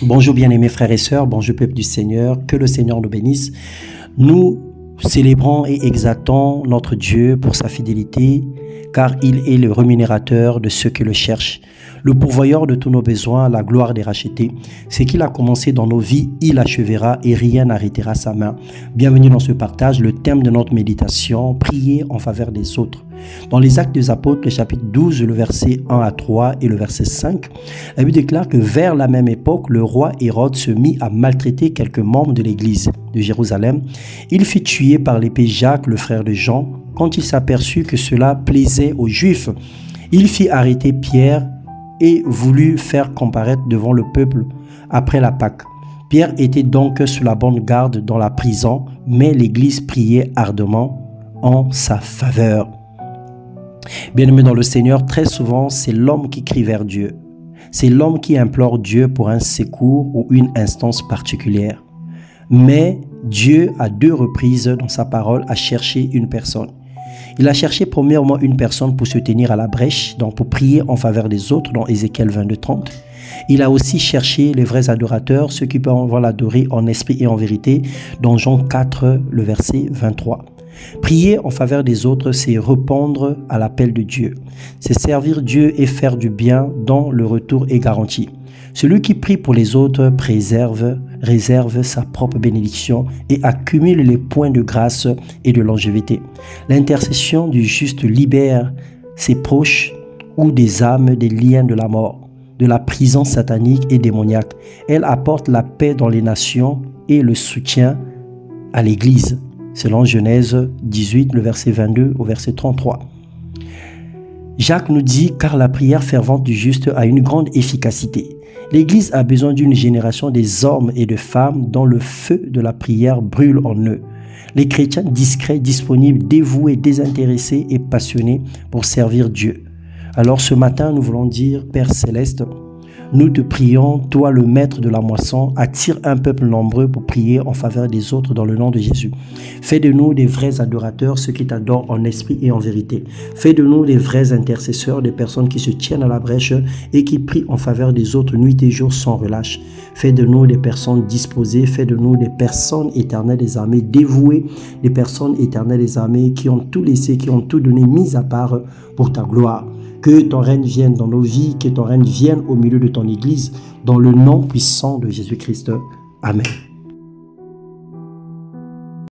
Bonjour bien-aimés frères et sœurs, bonjour peuple du Seigneur, que le Seigneur nous bénisse. Nous célébrons et exaltons notre Dieu pour sa fidélité, car il est le rémunérateur de ceux qui le cherchent, le pourvoyeur de tous nos besoins, la gloire des rachetés. Ce qu'il a commencé dans nos vies, il achèvera et rien n'arrêtera sa main. Bienvenue dans ce partage, le thème de notre méditation, prier en faveur des autres. Dans les Actes des Apôtres, le chapitre 12, le verset 1 à 3 et le verset 5, la Bible déclare que vers la même époque, le roi Hérode se mit à maltraiter quelques membres de l'église de Jérusalem. Il fit tuer par l'épée Jacques, le frère de Jean. Quand il s'aperçut que cela plaisait aux Juifs, il fit arrêter Pierre et voulut faire comparaître devant le peuple après la Pâque. Pierre était donc sous la bonne garde dans la prison, mais l'église priait ardemment en sa faveur. Bien-aimé dans le Seigneur, très souvent, c'est l'homme qui crie vers Dieu. C'est l'homme qui implore Dieu pour un secours ou une instance particulière. Mais Dieu, à 2 reprises dans sa parole, a cherché une personne. Il a cherché premièrement une personne pour se tenir à la brèche, donc pour prier en faveur des autres, dans Ézéchiel 22:30. Il a aussi cherché les vrais adorateurs, ceux qui peuvent l'adorer en esprit et en vérité, dans Jean 4, le verset 23. Prier en faveur des autres, c'est répondre à l'appel de Dieu. C'est servir Dieu et faire du bien dont le retour est garanti. Celui qui prie pour les autres réserve sa propre bénédiction et accumule les points de grâce et de longévité. L'intercession du juste libère ses proches ou des âmes des liens de la mort, de la prison satanique et démoniaque. Elle apporte la paix dans les nations et le soutien à l'Église, selon Genèse 18, le verset 22 au verset 33. Jacques nous dit « Car la prière fervente du juste a une grande efficacité. L'Église a besoin d'une génération des hommes et de femmes dont le feu de la prière brûle en eux. Les chrétiens discrets, disponibles, dévoués, désintéressés et passionnés pour servir Dieu. » Alors ce matin, nous voulons dire « Père Céleste, nous te prions, toi le maître de la moisson, attire un peuple nombreux pour prier en faveur des autres dans le nom de Jésus. Fais de nous des vrais adorateurs, ceux qui t'adorent en esprit et en vérité. Fais de nous des vrais intercesseurs, des personnes qui se tiennent à la brèche et qui prient en faveur des autres nuit et jour sans relâche. Fais de nous des personnes disposées, fais de nous des personnes éternelles des armées, dévouées, des personnes éternelles des armées qui ont tout laissé, qui ont tout donné, mis à part pour ta gloire. Que ton règne vienne dans nos vies, que ton règne vienne au milieu de ton Église, dans le nom puissant de Jésus-Christ. Amen.